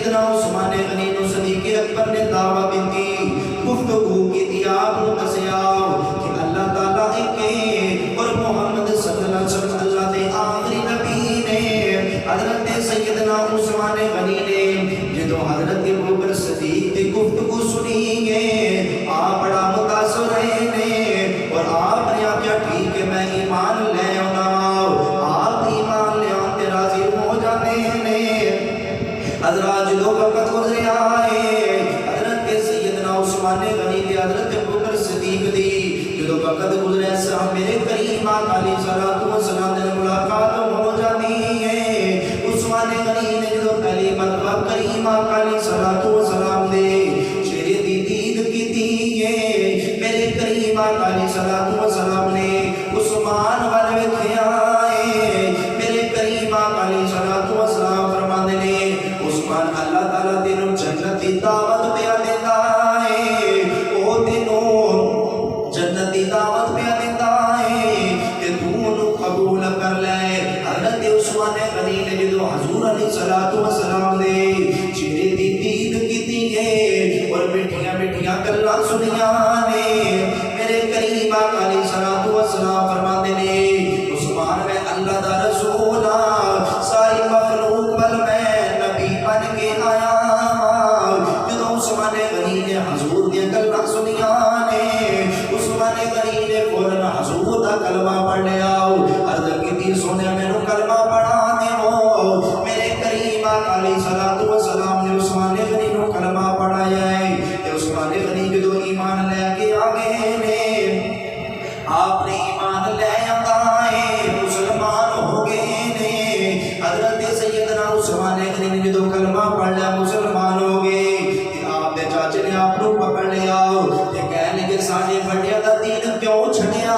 سیدنا عثمان غنی نو صدیق اکبر نے دعوت دی، گفتگو کی تھی آپ کو دسیاؤ کہ اللہ تعالیٰ ایک ہے اور محمد صلی اللہ علیہ وسلم اللہ دے آخری نبی نے۔ حضرت سیدنا عثمان غنی نے جدو حضرت ابوبکر صدیق کی گفتگو سنی ہے آپ بڑا متاثر رہے نے، اور آپ نے آخیا ٹھیک ہے میں ایمان لے آنا، آپ ایمان لے آتے راضی ہو جاتے ہیں۔ حضرات جدو وقت گزرے آئے حضرت سیدنا عثمان غنی کے حضرت ابوبکر صدیق دی جدو وقت گزرے صاحب میرے کریم آقا علیہ الصلوۃ والسلام نے ملاقات ہو جاتی ہے۔ عثمان غنی نے جدو پہلی مرتبہ کریم آقا علیہ الصلوۃ والسلام دے چہرے دی دید کی تھی ہے، میرے کریم آقا علیہ الصلوۃ والسلام نے عثمان والے ویکھیا ہے، میرے کریم آقا علیہ الصلوۃ والسلام فرماندے نے عثمان اللہ تعالیٰ تینوں جنت دی دعوت پہ دیتا ہے، او تینوں جنت دی دعوت پہ دیتا ہے کہ تو انہوں قبول کر لے۔ حضرت عثمان غنی نے جدو حضور علیہ الصلوۃ والسلام نے چہرے دی دید کیتی ہے اور میٹھیاں میٹھیاں گلاں سنیاں نے، میرے کریم آقا علیہ الصلوۃ والسلام فرماندے نے عثمان میں اللہ دا رسول ہاں، ساری مخلوق بل میں نبی بن کے آیا۔ جدو عثمان غنی نے حضور دی گلاں سنیاں نے عثمان غنی نے فوراً حضور دا کلمہ پڑھ لیا، عرض کیتی سونے مینوں کلمہ پڑھا دیو۔ میرے کریم آقا علیہ الصلوۃ والسلام نے عثمان غنی نو کلمہ پڑھایا ہے تے عثمان غنی جدو ایمان لے کے آ گئے نے، آپ نے ایمان لے آندا ہے مسلمان ہو گئے نے۔ حضرت سیدنا عثمان غنی نے جدو کلمہ پڑھ لیا مسلمان ہو گئے تے آپ دے چاچے نے آپ کو پکڑ لیا تے کہنے لگے ساڈے بڑیاں دا دین کیوں چھڈیا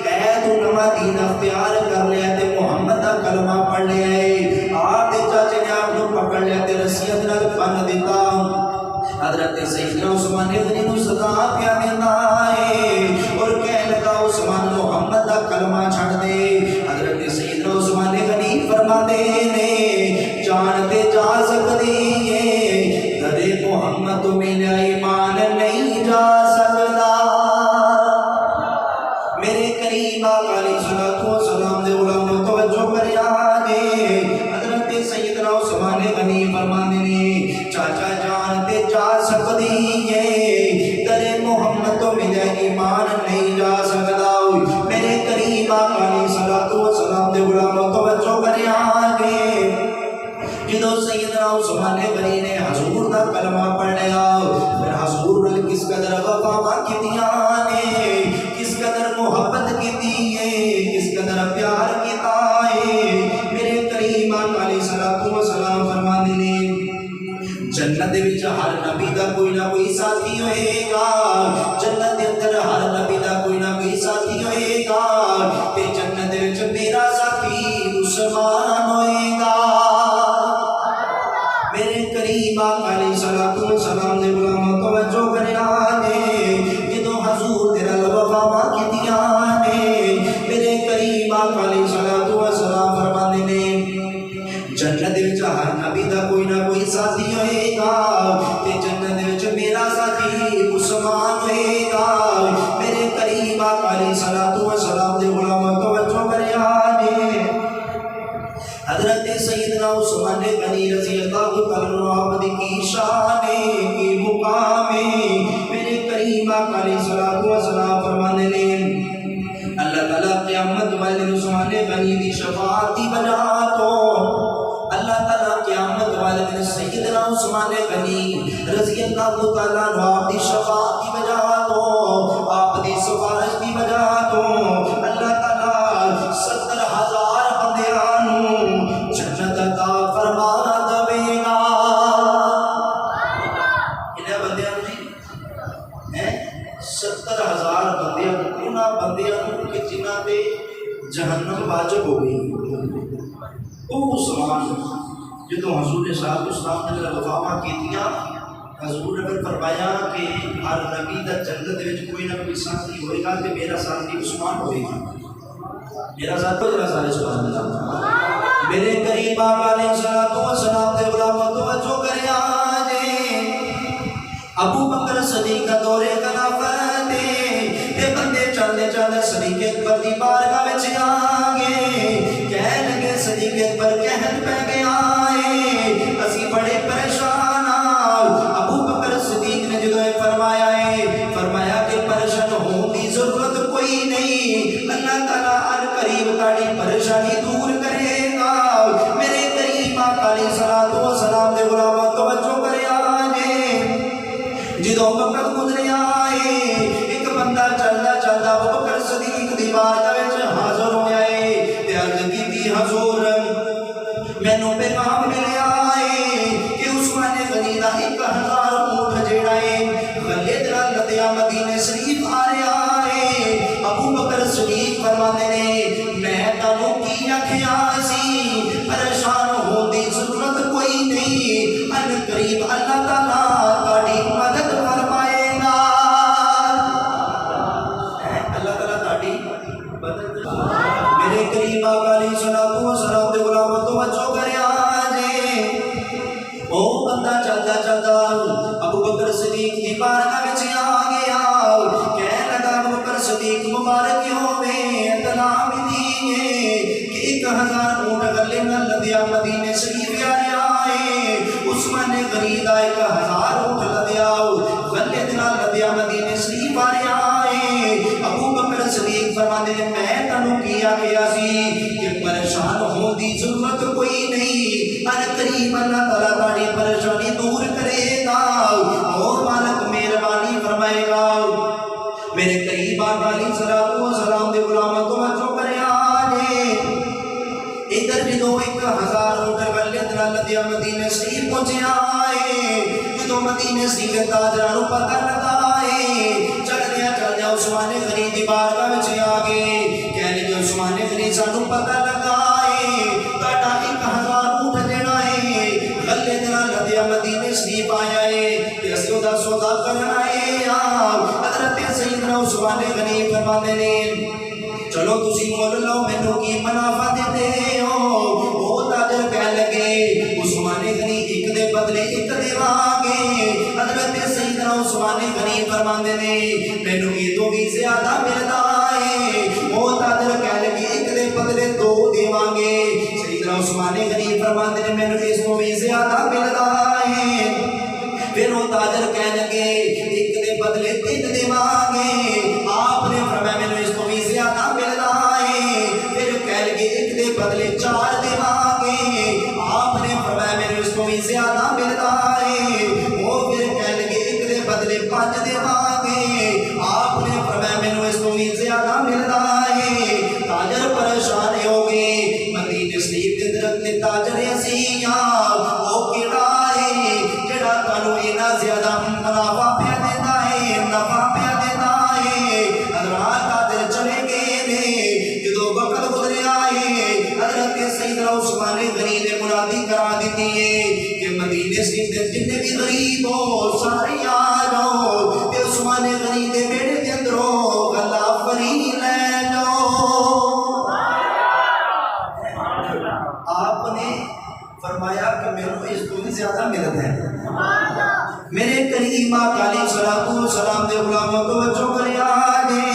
اے تو نواں دین اختیار کر لیا تے محمد دا کلمہ پڑھ لیا ہے۔ آپ دے چاچے نے آپ کو پکڑ لیا تے رسیاں نال بن دیتا۔ حضرت سیدنا عثمان غنی نو سزا پیا دیندا ہے اور کہنے لگا عثمان محمد دا کلمہ چھڈ دے۔ حضرت سیدنا عثمان غنی فرماتے نے جان تے جا سکدی ہے درے محمد تو میرا ایمان نہیں جا سکدا۔ میرے کریم آقا علیہ الصلوۃ والسلام دے علماء توجہ کریا جے، حضرت سیدنا عثمان غنی فرماندے نے چاچا جان تے جا سکدی ہے درے محمد تو میرا ایمان نہیں جا سکدا۔ میرے کریم آقا علیہ الصلوۃ والسلام دے علماء توجہ کریا جے، جدو سیدنا عثمان غنی نے حضور دا کلمہ پڑھ لیا پھر حضور نے کس قدر وفا کیتیاں نے، کس قدر محبت کیتی ہے، کس قدر پیار کیتا ہے۔ میرے کریم آقا علیہ الصلوۃ والسلام فرماندے نے جنت دے وچ ہر نبی دا کوئی نہ کوئی ساتھی ہوئے گا، جنت دے اندر ہر نبی دا کوئی نہ کوئی ساتھی ہوئے گا تے جنت دے وچ میرا ساتھی عثمان ہوئے گا۔ میرے کریم آقا علیہ الصلوۃ والسلام نے علماء توجہ کریا نے جدو حضور تیرا وفا کیتیاں نے، میرے کریم آقا علیہ الصلوۃ والسلام فرماندے نے جنت وچ ہر نبی دا کوئی نہ کوئی ساتھی ہوئے گا تے جنت وچ میرا ساتھی عثمان ہوئے گا۔ میرے کریم آقا علیہ الصلوۃ والسلام دے علماء توجہ کریا نے حضرت سیدنا عثمان غنی رضی اللہ تعالیٰ عنہ کی شان کی مقام میرے کریم آقا علیہ الصلوۃ والسلام فرمانے نے اللہ تعالیٰ قیامت والے عثمان غنی دی شفاعت کی بجا تو اللہ تعالیٰ قیامت والے دن سیدنا عثمان غنی رضی اللہ تعالیٰ عنہ دی شفاعت کی بجا تو آپ دی سفارش کی بجا تو اللہ تعالیٰ 70,000 بندیاں جنت عطا فرما دے گا۔ کتنے بندیاں جی 70,000 بندیاں انہاں بندیاں کہ جنہاں تے جہنم واجب ہو گئی۔ او عثمان جدو حضور صاحب اسلام نے وفا کیتیاں حضور نے فرمایا کہ ہر نبی دا جنت وچ کوئی نہ کوئی ساتھی ہوئے گا تے میرا ساتھی عثمان ہوئے گا۔ میرا ساتھی سارے سبحان اللہ۔ میرے قریب آقا علیہ الصلوۃ والسلام دے غلام ابو بکر صدیق کا دور خلافت تے بندے چلدے چلدے صدیق اکبر دی بارگاہ وچ آ گئے کہہ لگے صدیق اکبر کہن پہ گیا ہے اسی بڑے پریشان ابو بکر صدیق نے جدو فرمایا کہ پریشان ہون دی ضرورت کوئی نہیں اللہ تعالیٰ ان قریب تاڑی پریشانی دور کرے گا میرے قریب آقا علیہ الصلوۃ والسلام دے غلاماں توجہ کرے جدو وقت گزریا ہے ایک بندہ چلدا چلدا ابو بکر صدیق دی بارگاہ وچ حاضر ہویا ہے تے عرض کیتی حضور مینوں پیغام ملیا ہے کہ عثمان غنی دا 1000 اونٹ جیڑا ہے غلے نال لدیا مدینے شریف آ رہا ہے ابو بکر صدیق فرماندے نے میں تانوں کی آکھیا سی پریشان ہون دی ضرورت کوئی نہیں ان قریب اللہ تعالیٰ تہاڈی مدد فرمائے گا اللہ تعالیٰ تہاڈی مدد میرے قریب آقا علیہ الصلوۃ والسلام دے غلاماں توجہ کریا جے او بندہ چلدا چلدا ابو بکر صدیق دی بارگاہ وچ آ گیا کہہ لگا ابو بکر صدیق مبارک ہوے اطلاع ملی ہے کہ 1000 اونٹ غلے نال لدیا مدینے شریف آ رہا ہے عثمان غنی دا 1000 اونٹ لدیا غلے نال لدیا مدینے شریف آ رہا ہے ابو بکر صدیق فرماندے نے میں تانوں کی آکھیا سی کہ پریشان ہون دی ضرورت کوئی نہیں ان قریب اللہ تعالیٰ تہاڈی پریشانی دور کرے گا اور مالک مہربانی فرمائے گا میرے قریب آقا علیہ الصلوۃ والسلام دے غلاماں توجہ کریا جے ادھر جدو 1000 اونٹ غلے نال لدیا مدینے شریف پہنچیا ہے جدو مدینے شریف تاجراں نوں پتہ لگا ہے چلدیا عثمان غنی دی بارگاہ وچ آ گئے کہنے لگے عثمان غنی سانوں پتہ لگا ہے تہاڈا 1000 اونٹ جڑا ہے غلے نال لدیا مدینے شریف آیا ہے تے اسی دا سودا کرن آئے حضرت سیدنا عثمان غنی فرماندے نے چلو تسی مول لو مینوں کی منافع دیندے ہو او تاجر کہہ لگے عثمان غنی ایک دے بدلے ایک دیواں گے حضرت سیدنا عثمان غنی فرماندے نے مینوں یہ تو بھی زیادہ ملدا ہے او تاجر کہہ لگے ایک دے بدلے 2 دیواں گے سیدنا عثمان غنی فرماندے نے مینوں اس تو بھی زیادہ ملدا ہے پھر وہ تاجر کہہ لگے ایک دے بدلے 3 دیواں گے آپ نے فرمایا مینوں اس تو بھی زیادہ ملدا ہے پھر کہہ لگے ایک دے بدلے 4 دیواں گے آپ نے فرمایا مینوں اس تو بھی زیادہ ملدا ہے وہ پھر کہہ لگے ایک دے بدلے 5 دیواں گے آپ نے فرمایا مینوں اس تو بھی زیادہ ملدا ہے تاجر پریشان ہو گئے مدینے شریف دے درخت تے تاجر اسیاں او کیڑا ہے جڑا تانوں اینا زیادہ منافع پیا دیندا ہے نفع پیا دیندا ہے حضرات تاجر چلے گئے نے جدو وقت گزریا ہے حضرت سیدنا عثمان غنی نے منادی کرا دیتی ہے کہ مدینے شریف دے جتنے بھی غریب ہو سارے آ جاؤ تے عثمان غنی دے بیڑے دے اندروں غلہ فری لے جاؤ آپ نے فرمایا کہ میرے اس کو بھی زیادہ ملت ہے میرے قریب آقا علیہ الصلوۃ والسلام دے غلاموں توجہ کریا جے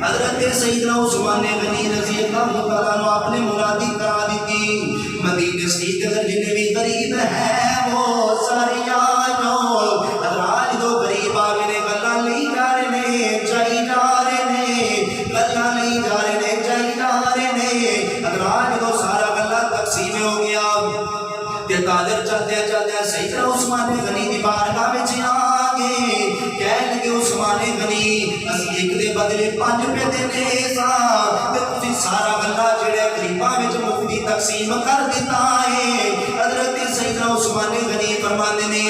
حضرت سیدنا عثمان غنی رضی اللہ تعالیٰ عنہ آپ نے منادی کرا دیتی مدینے شریف کے جتنے بھی غریب ہیں وہ سارے آ جاؤ حضرات جو غریب آ گئے گلاں لئی جا رہے نے چائی جا رہے نے گلاں لئی جا رہے نے چائی جا رہے نے حضرات جو سارا گلا تقسیم ہو گیا تے تاجر چلدے چلدے سیدنا عثمان غنی دی بارگاہ وچ آ گئے کہہ لگے عثمان غنی اسی ایک دے بدلے 5 پہ دینے سا تے تسی سارا گلا جڑے غریباں وچ مفتی تقسیم کر دیتا ہے حضرت سیدنا عثمان غنی فرماندے نے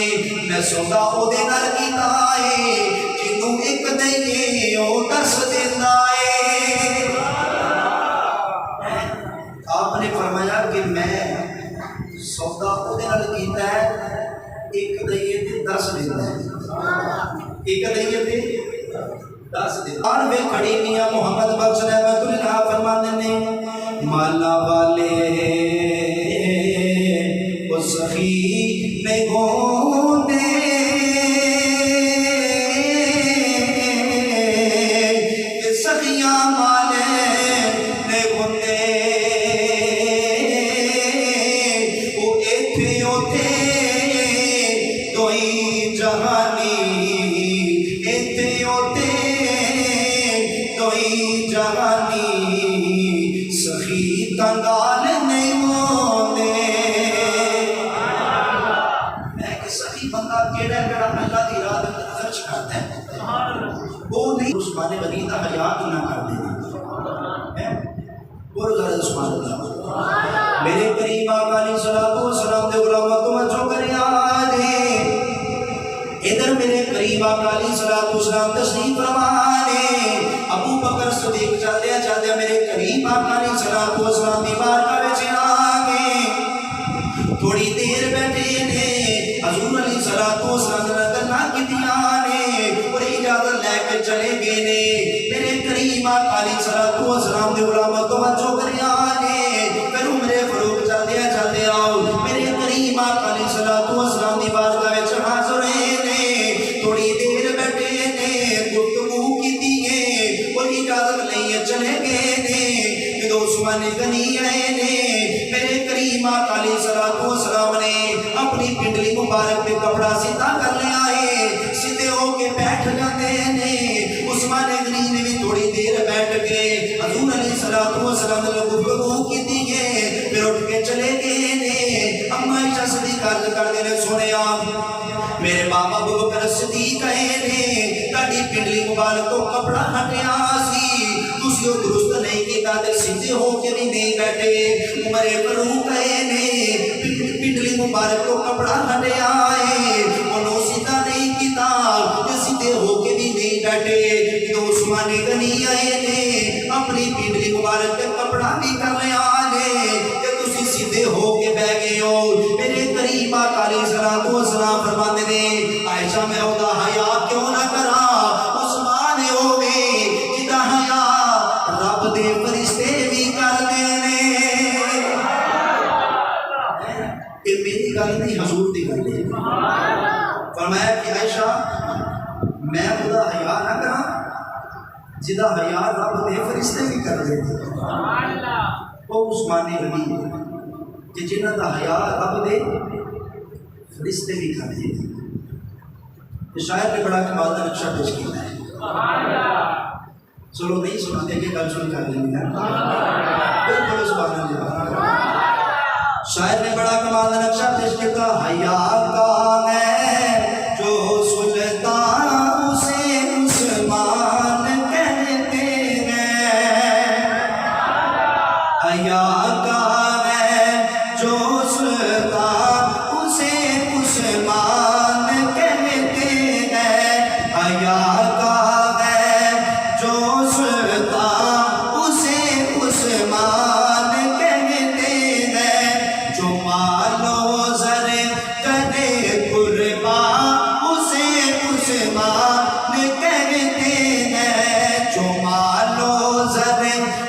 میں سودا او دے نال کیتا ہے جنوں ایک دئیے او 10 دیندا ہے آپ نے فرمایا کہ میں سودا او دے نال کیتا ہے ایک دئیے تے 10 دیندا ہے ایک دئیے تے 10 دیندا اور وے کھڑی میاں محمد بخش رحمت اللہ فرماندے نے مالا والے او سخی نہیں ہوندے سخی کنگال نہیں ہوندے میں کہ سخی بندہ کیڑا کیڑا اللہ دی راہ تے خرچ کرتا ہے وہ نہیں عثمان غنی دا حیا نہ کر دینا اور ذرا عثمان اللہ میرے کریم آقا علیہ الصلوۃ والسلام دے غلاموں توجہ کریا جے ادھر میرے قریب آقا علیہ الصلوۃ والسلام تشریف فرمانے ابو بکر صدیق چلدے میرے قریب آقا علیہ الصلوۃ والسلام دی بارگاہ وچ آ گئے تھوڑی دیر بیٹھے نے حضور علیہ الصلوۃ والسلام نے گلاں کیتیاں نے اور اجازت لے کے چلے گئے نے میرے قریب آقا علیہ الصلوۃ والسلام دے غلاموں توجہ کریا نے پھر عمر فاروق چلدے آؤ میرے قریب آقا علیہ الصلوۃ والسلام دی بارگاہ وچ حاضر تھوڑی دیر بیٹھے نے گفتگو کی اور اجازت لئیے چلے گئے نے جدو عثمان غنی آئے نے میرے کریم آقا علیہ الصلوۃ والسلام نے اپنی پنڈلی مبارک پہ کپڑا سیدھا کر لیا ہے سیدھے ہو کے بیٹھ جاتے نے عثمان غنی نے بھی تھوڑی دیر بیٹھ کے حضور علیہ الصلوۃ والسلام نے گفتگو کی پھر اٹھ کے چلے گئے نے اما عائشہ صدیقہ عرض کر دے نے سنیا میرے بابا ابو بکر صدیق نے تاڈی پنڈلی مبارک تو کپڑا ہٹیا سی تسی او درست نہیں کیتا تے سیدھے ہو کے بھی نہیں بیٹھے عمر فاروق نے پنڈلی مبارک تو کپڑا ہٹیا ہے انہوں سیدھا نہیں کیتا تے سیدھے ہو کے بھی نہیں بیٹھے تو عثمان غنی آئے نے اپنی پنڈلی مبارک تے کپڑا بھی کر لیا نے تے تسی سیدھے ہو کے بیٹھ گئے ہو میرے قریب آقا علیہ الصلوۃ والسلام فرماتے نے عائشہ میں اودا حیا کیوں نہ کرا عثمان ہوے جدا حیا رب دے فرشتے بھی کر دے نے اے میری گل نہیں حضور دی گل ہے فرمایا کہ عائشہ میں اودا حیا نہ کرا جدا حیا رب دے فرشتے بھی کر دے سبحان اللہ او عثمان غنی کہ جنہاں دا حیا رب دے فرشتے بھی کر دے شاعر نے بڑا کمال کا نقشہ پیش کیا ہے چلو نہیں سناتے کہ گل سن کر لیں گے بالکل سبحان اللہ شاعر نے بڑا کمال کا نقشہ پیش کیا حیا کا ہے جو سلطان اسے عثمان کہتے ہیں حیا کا ہے جو سلطان اسے عثمان کہتے ہیں حیا کا ہے جو سلطان اسے عثمان کہتے ہیں جو مال و زر کرے قربان اسے عثمان کہتے ہیں جو مال و زر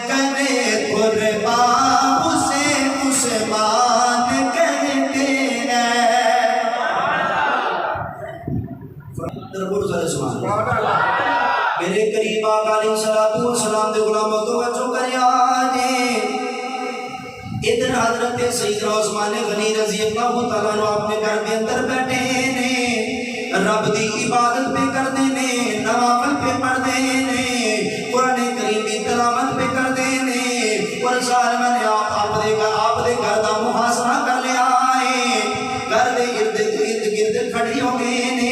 کرے قربان اسے عثمان کہتے ہیں میرے قریب آقا علیہ الصلوۃ والسلام دے غلاموں توجہ کریا جے ادھر حضرت سیدنا عثمان غنی رضی اللہ تعالیٰ عنہ اپنے گھر کے اندر بیٹھے نے رب دی عبادت پہ کرتے نے نوافل پہ پڑھتے نے قرآن کریم کی تلاوت پہ کرتے نے اور سال میں نے آپ دے گھر دا محاصرہ کر لیا ہے گھر دے ارد گرد کھڑی ہو گئے نے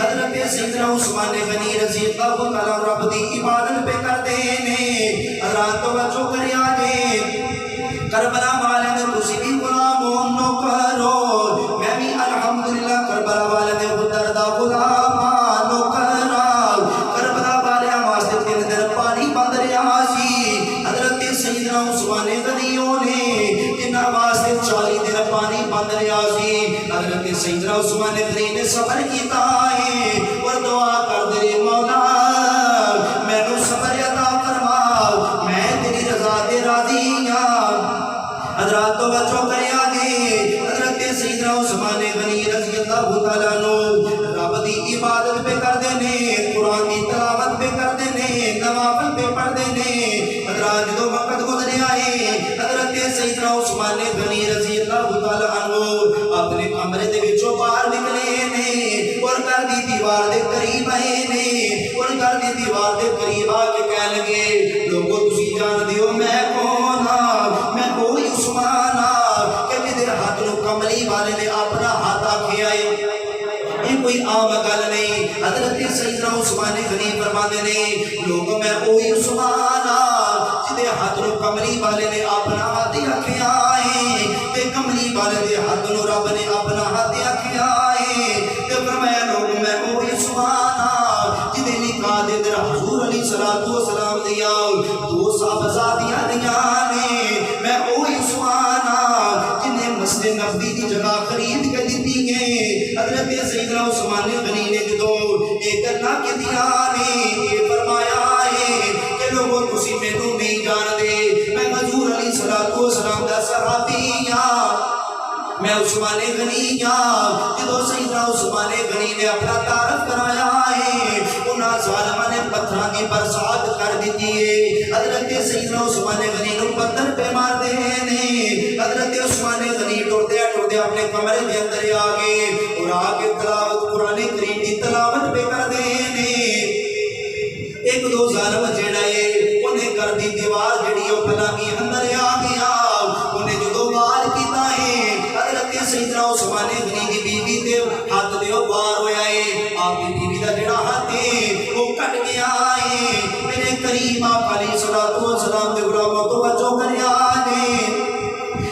حضرت سیدنا عثمان غنی رضی اللہ تعالیٰ رب دی عبادت پہ کرتے نے حضرات توجہ کریا جے کربلا والے نے تسی بھی غلاموں نو کرو میں بھی الحمدللہ کربلا والے نے خدر دا غلامان نو کرا کربلا والے واسطے تین دن پانی بند رہا سی حضرت سیدنا عثمان غنیوں نے جنہاں واسطے 40 دن پانی بند رہا سی حضرت سیدنا عثمان غنی نے صبر کیتا ہے اور دعا کر دے مولا میں نو صبر عطا فرما میں تیری رضا دے راضی ہاں حضرات توجہ کریا جے حضرت سیدنا عثمان غنی رضی اللہ تعالیٰ عنہ رب دی عبادت پہ کردے نے قرآن دی تلاوت پہ کردے نے نوافل پہ پڑھدے نے حضرات جو وقت گزریا ہے حضرت سیدنا عثمان غنی رضی اللہ تعالیٰ عنہ اپنے کمرے دے وچوں باہر نکلے نے اور گھر دی دیوار دے قریب آئے نے اور گھر دی دیوار دے قریب آ کے کہہ لگے لوگو تسی جان دیو سیدنا عثمان غنی فرماتے نے لوگوں میں وہی عثمان جدے ہاتھ نو کملی والے نے اپنا ہاتھ رکھیا ہے تے کملی والے دے ہاتھ نو رب نے اپنا ہاتھ رکھیا ہے تے فرمایا لوگ میں وہی عثمان جدے نکاح دے اندر حضور علیہ الصلوۃ والسلام دیا دو صاحبزادیاں دیاں نے میں وہی عثمان جنہیں مسجد نبوی دی جگہ خرید کے دیتی ہے حضرت سیدنا عثمان غنی نے جدو ایک گلا کے دیا نے یہ فرمایا ہے کہ لوگوں تسی مینوں نہیں جان دے میں حضور علیہ الصلوۃ والسلام دا صحابی میں عثمان غنی جدو سیدنا عثمان غنی نے اپنا تعارف کرایا ہے انہاں ظالماں نے پتھراں دی برسات کر دیتی ہے حضرت سیدنا عثمان غنی نو پتھر پہ مار دے نے حضرت عثمان غنی ٹردے اپنے کمرے دے اندر آ گئے اور آ کے تلاوت قرآن کریم دی تلاوت پہ کر دے نے ایک دو ظالم جیڑا ہے انہیں کر دی دیوار جیڑی او پلاگی اندر آ گیا انہیں جدو وار کیتا ہے حضرت سیدنا عثمان غنی دی بیوی تے ہاتھ دے وار ہویا ہے آپ دی بیوی دا جڑا ہاتھ ہے وہ کٹ گیا ہے میرے کریم آپ علیہ الصلوۃ والسلام دے غلاموں توجہ کریا نے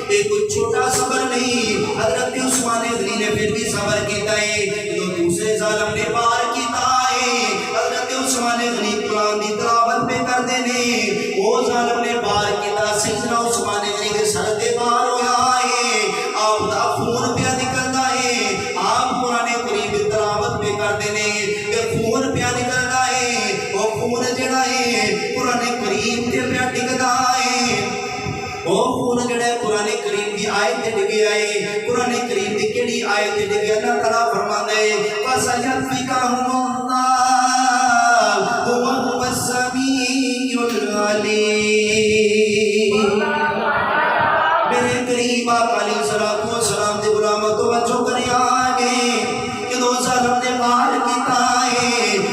ایک چھوٹا صبر نہیں حضرت عثمان غنی نے پھر بھی صبر کیتا ہے جو دوسرے ظالم نے وار کیتا ہے حضرت عثمان غنی قرآن دی تلاوت پہ کر دینے وہ ظالم نے وار کیتا سیدنا عثمان غنی کے سر تے وار ہویا ہے آپ دا خون پیا نکلدا ہے آپ قرآن کریم دی تلاوت پہ کر دینے تے خون پیا نکلدا ہے وہ خون جڑا ہے قرآن کریم تے پیا ٹکدا ہے وہ خون جڑا ہے قرآن کریم دی آیت تے ڈگے آئے قرآن کریم دی کیڑی آیت تے ڈگے اللہ تعالیٰ فرماندا ہے فَسَيَكْفِيكَهُمُ اللَّهُ وَهُوَ السَّمِيعُ الْعَلِيمُ میرے کریم آپ علیہ الصلوۃ والسلام دے غلاموں توجہ کریا گے کہ دو ظالم نے وار کیتا ہے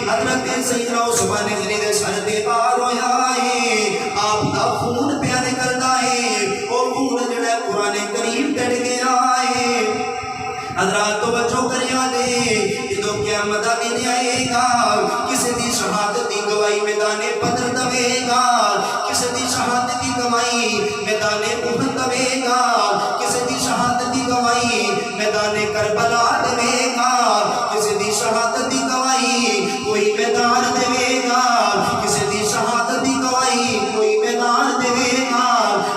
حضرت سیدنا عثمان غنی دے سر تے وار ہویا ہے آپ دا خون پیا نکلدا ہے اور خون جڑا ہے قرآن کریم تے ڈگیا ہے حضرات توجہ کریا دے جدو قیامت دا دن آئے گا کسی دی شہادت دی گواہی میدان بدر دے گا کسی دی شہادت دی گواہی میدان احد دے گا کسی دی شہادت دی گواہی میدان کربلا دے گا کسی دی شہادت دی گواہی کوئی میدان دے گا کسی دی شہادت دی گواہی کوئی میدان دے گا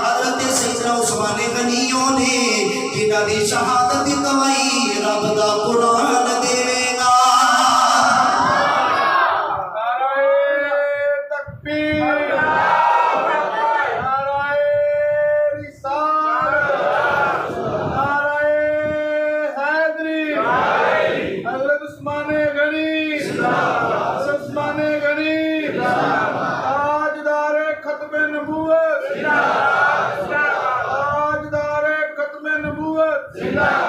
حضرت سیدنا عثمان غنیوں نے جنہاں دی شہادت دی گواہی رب دا قرآن دے گا زندہ